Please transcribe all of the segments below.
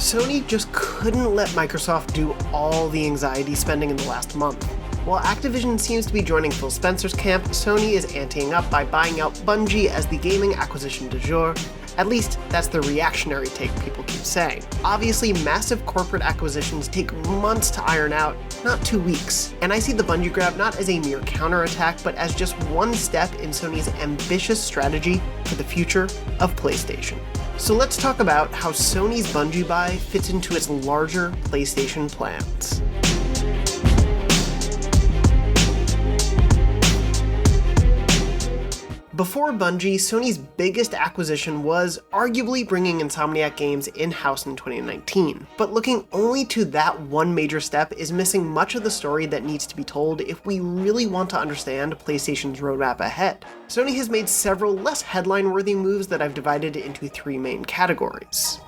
Sony just couldn't let Microsoft do all the anxiety spending in the last month. While Activision seems to be joining Phil Spencer's camp, Sony is anteing up by buying out Bungie as the gaming acquisition du jour. At least, that's the reactionary take people keep saying. Obviously, massive corporate acquisitions take months to iron out, not 2 weeks. And I see the Bungie grab not as a mere counterattack, but as just one step in Sony's ambitious strategy for the future of PlayStation. So let's talk about how Sony's Bungie buy fits into its larger PlayStation plans. Before Bungie, Sony's biggest acquisition was arguably bringing Insomniac Games in-house in 2019. But looking only to that one major step is missing much of the story that needs to be told if we really want to understand PlayStation's roadmap ahead. Sony has made several less headline-worthy moves that I've divided into 3 main categories.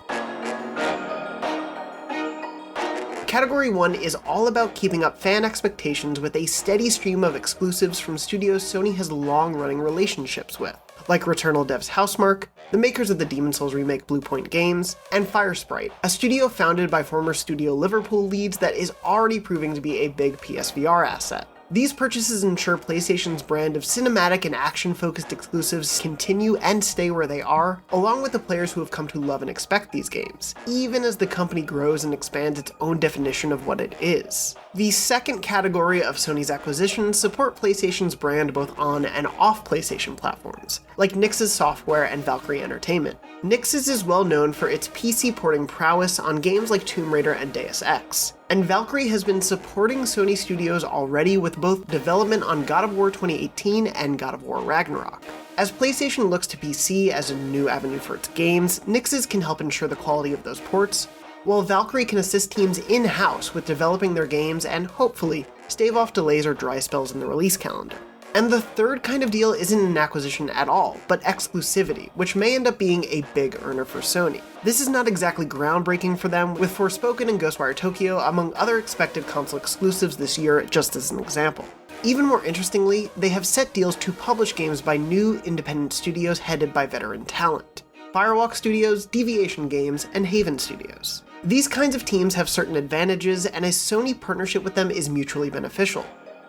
Category 1 is all about keeping up fan expectations with a steady stream of exclusives from studios Sony has long-running relationships with, like Returnal devs Housemarque, the makers of the Demon's Souls remake Bluepoint Games, and Firesprite, a studio founded by former Studio Liverpool leads that is already proving to be a big PSVR asset. These purchases ensure PlayStation's brand of cinematic and action-focused exclusives continue and stay where they are, along with the players who have come to love and expect these games, even as the company grows and expands its own definition of what it is. The second category of Sony's acquisitions support PlayStation's brand both on and off PlayStation platforms, like Nix's Software and Valkyrie Entertainment. Nix's is well known for its PC porting prowess on games like Tomb Raider and Deus Ex, and Valkyrie has been supporting Sony Studios already with both development on God of War 2018 and God of War Ragnarok. As PlayStation looks to PC as a new avenue for its games, Nix's can help ensure the quality of those ports, while Valkyrie can assist teams in-house with developing their games and, hopefully, stave off delays or dry spells in the release calendar. And the third kind of deal isn't an acquisition at all, but exclusivity, which may end up being a big earner for Sony. This is not exactly groundbreaking for them, with Forspoken and Ghostwire Tokyo among other expected console exclusives this year, just as an example. Even more interestingly, they have set deals to publish games by new independent studios headed by veteran talent: Firewalk Studios, Deviation Games, and Haven Studios. These kinds of teams have certain advantages, and a Sony partnership with them is mutually beneficial.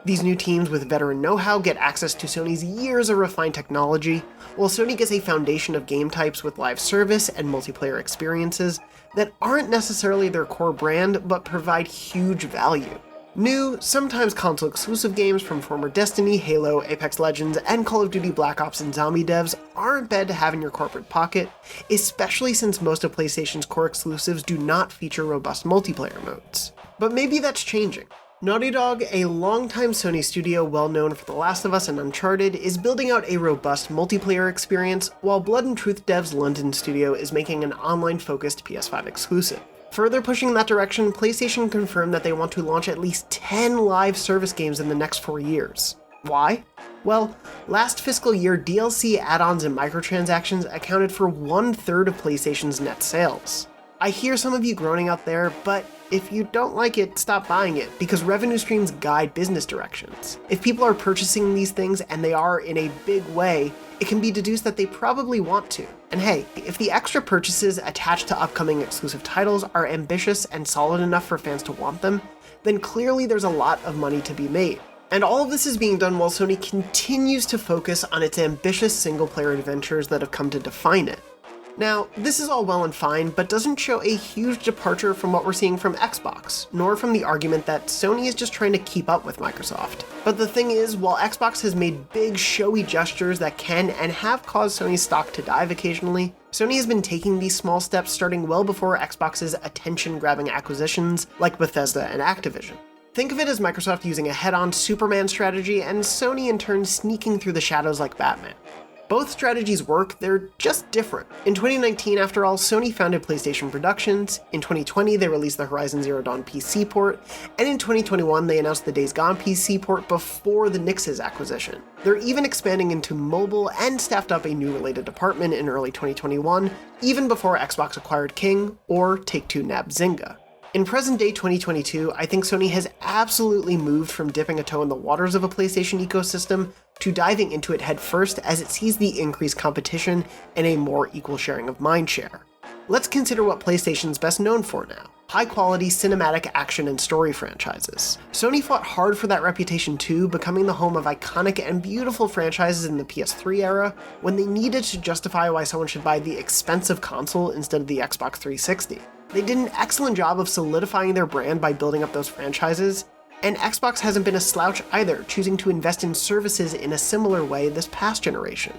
These new teams with veteran know-how get access to Sony's years of refined technology, while Sony gets a foundation of game types with live service and multiplayer experiences that aren't necessarily their core brand, but provide huge value. New, sometimes console-exclusive games from former Destiny, Halo, Apex Legends, and Call of Duty Black Ops and Zombie devs aren't bad to have in your corporate pocket, especially since most of PlayStation's core exclusives do not feature robust multiplayer modes. But maybe that's changing. Naughty Dog, a longtime Sony studio well known for The Last of Us and Uncharted, is building out a robust multiplayer experience, while Blood and Truth Dev's London studio is making an online-focused PS5 exclusive. Further pushing in that direction, PlayStation confirmed that they want to launch at least 10 live service games in the next 4 years. Why? Well, last fiscal year, DLC add-ons and microtransactions accounted for 1/3 of PlayStation's net sales. I hear some of you groaning out there, but if you don't like it, stop buying it, because revenue streams guide business directions. If people are purchasing these things, and they are in a big way, it can be deduced that they probably want to. And hey, if the extra purchases attached to upcoming exclusive titles are ambitious and solid enough for fans to want them, then clearly there's a lot of money to be made. And all of this is being done while Sony continues to focus on its ambitious single-player adventures that have come to define it. Now, this is all well and fine, but doesn't show a huge departure from what we're seeing from Xbox, nor from the argument that Sony is just trying to keep up with Microsoft. But the thing is, while Xbox has made big, showy gestures that can and have caused Sony's stock to dive occasionally, Sony has been taking these small steps starting well before Xbox's attention-grabbing acquisitions like Bethesda and Activision. Think of it as Microsoft using a head-on Superman strategy and Sony in turn sneaking through the shadows like Batman. Both strategies work, they're just different. In 2019, after all, Sony founded PlayStation Productions, in 2020 they released the Horizon Zero Dawn PC port, and in 2021 they announced the Days Gone PC port before the Nix's acquisition. They're even expanding into mobile and staffed up a new related department in early 2021, even before Xbox acquired King or Take-Two nabbed Zynga. In present-day 2022, I think Sony has absolutely moved from dipping a toe in the waters of a PlayStation ecosystem to diving into it headfirst as it sees the increased competition and a more equal sharing of mindshare. Let's consider what PlayStation's best known for now: high-quality cinematic action and story franchises. Sony fought hard for that reputation too, becoming the home of iconic and beautiful franchises in the PS3 era when they needed to justify why someone should buy the expensive console instead of the Xbox 360. They did an excellent job of solidifying their brand by building up those franchises, and Xbox hasn't been a slouch either, choosing to invest in services in a similar way this past generation.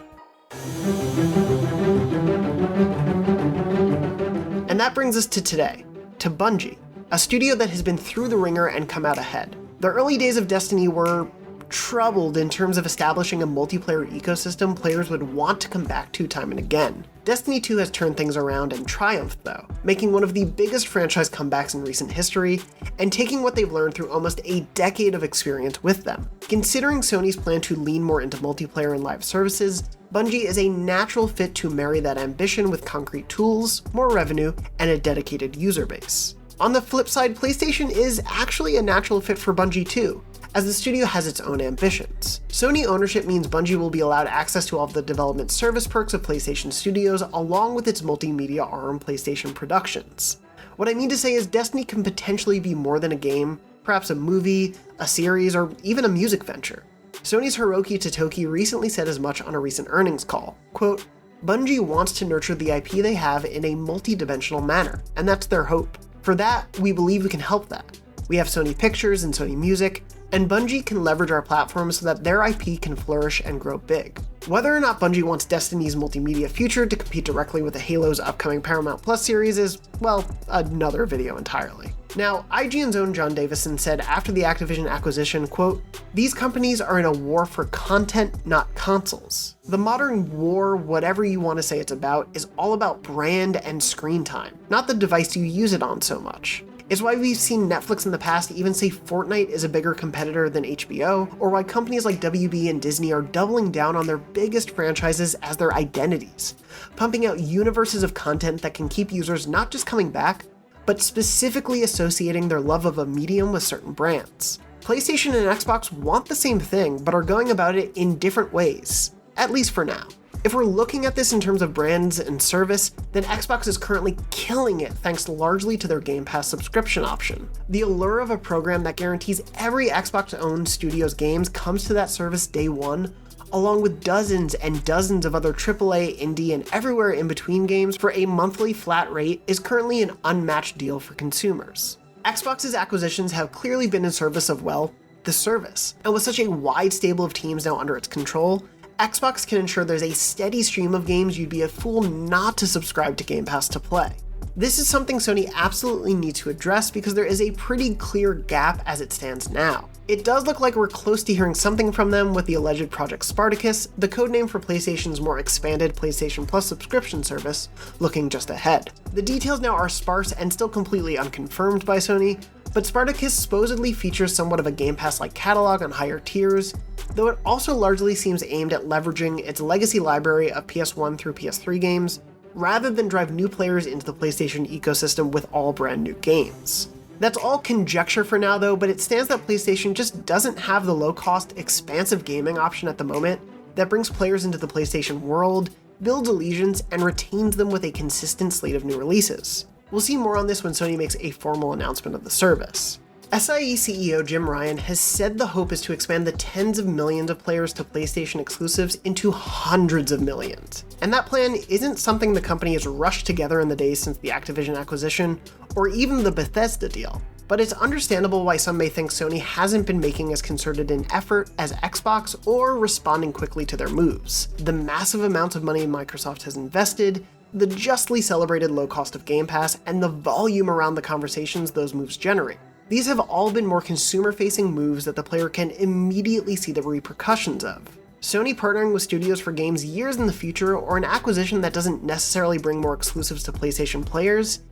And that brings us to today, to Bungie, a studio that has been through the ringer and come out ahead. The early days of Destiny were troubled in terms of establishing a multiplayer ecosystem players would want to come back to time and again. Destiny 2 has turned things around and triumphed though, making one of the biggest franchise comebacks in recent history, and taking what they've learned through almost a decade of experience with them. Considering Sony's plan to lean more into multiplayer and live services, Bungie is a natural fit to marry that ambition with concrete tools, more revenue, and a dedicated user base. On the flip side, PlayStation is actually a natural fit for Bungie too, as the studio has its own ambitions. Sony ownership means Bungie will be allowed access to all of the development service perks of PlayStation Studios, along with its multimedia arm, PlayStation Productions. What I mean to say is Destiny can potentially be more than a game, perhaps a movie, a series, or even a music venture. Sony's Hiroki Totoki recently said as much on a recent earnings call. Quote, "Bungie wants to nurture the IP they have in a multi-dimensional manner, and that's their hope. For that, we believe we can help that. We have Sony Pictures and Sony Music, and Bungie can leverage our platform so that their IP can flourish and grow big." Whether or not Bungie wants Destiny's multimedia future to compete directly with the Halo's upcoming Paramount Plus series is, well, another video entirely. Now, IGN's own John Davison said after the Activision acquisition, quote, "These companies are in a war for content, not consoles. The modern war, whatever you want to say it's about, is all about brand and screen time, not the device you use it on so much. It's why we've seen Netflix in the past even say Fortnite is a bigger competitor than HBO, or why companies like WB and Disney are doubling down on their biggest franchises as their identities, pumping out universes of content that can keep users not just coming back, but specifically associating their love of a medium with certain brands. PlayStation and Xbox want the same thing, but are going about it in different ways, at least for now. If we're looking at this in terms of brands and service, then Xbox is currently killing it thanks largely to their Game Pass subscription option. The allure of a program that guarantees every Xbox-owned studio's games comes to that service day one, along with dozens and dozens of other AAA, indie, and everywhere in between games for a monthly flat rate, is currently an unmatched deal for consumers. Xbox's acquisitions have clearly been in service of, well, the service. And with such a wide stable of teams now under its control, Xbox can ensure there's a steady stream of games you'd be a fool not to subscribe to Game Pass to play. This is something Sony absolutely needs to address because there is a pretty clear gap as it stands now. It does look like we're close to hearing something from them with the alleged Project Spartacus, the codename for PlayStation's more expanded PlayStation Plus subscription service, looking just ahead. The details now are sparse and still completely unconfirmed by Sony, but Spartacus supposedly features somewhat of a Game Pass-like catalog on higher tiers, though it also largely seems aimed at leveraging its legacy library of PS1 through PS3 games, rather than drive new players into the PlayStation ecosystem with all brand new games. That's all conjecture for now though, but it stands that PlayStation just doesn't have the low-cost, expansive gaming option at the moment that brings players into the PlayStation world, builds allegiance, and retains them with a consistent slate of new releases. We'll see more on this when Sony makes a formal announcement of the service. SIE CEO Jim Ryan has said the hope is to expand the tens of millions of players to PlayStation exclusives into hundreds of millions. And that plan isn't something the company has rushed together in the days since the Activision acquisition, or even the Bethesda deal. But it's understandable why some may think Sony hasn't been making as concerted an effort as Xbox or responding quickly to their moves. The massive amounts of money Microsoft has invested, the justly celebrated low cost of Game Pass, and the volume around the conversations those moves generate. These have all been more consumer-facing moves that the player can immediately see the repercussions of. Sony partnering with studios for games years in the future, or an acquisition that doesn't necessarily bring more exclusives to PlayStation players,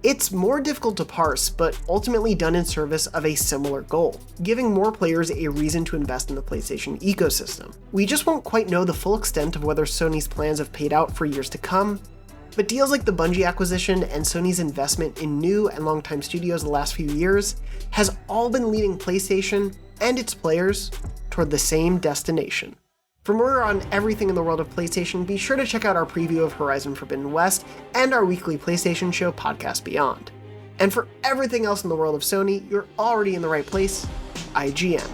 it's more difficult to parse, but ultimately done in service of a similar goal, giving more players a reason to invest in the PlayStation ecosystem. We just won't quite know the full extent of whether Sony's plans have paid out for years to come, but deals like the Bungie acquisition and Sony's investment in new and longtime studios the last few years has all been leading PlayStation and its players toward the same destination. For more on everything in the world of PlayStation, be sure to check out our preview of Horizon Forbidden West and our weekly PlayStation show, Podcast Beyond. And for everything else in the world of Sony, you're already in the right place, IGN.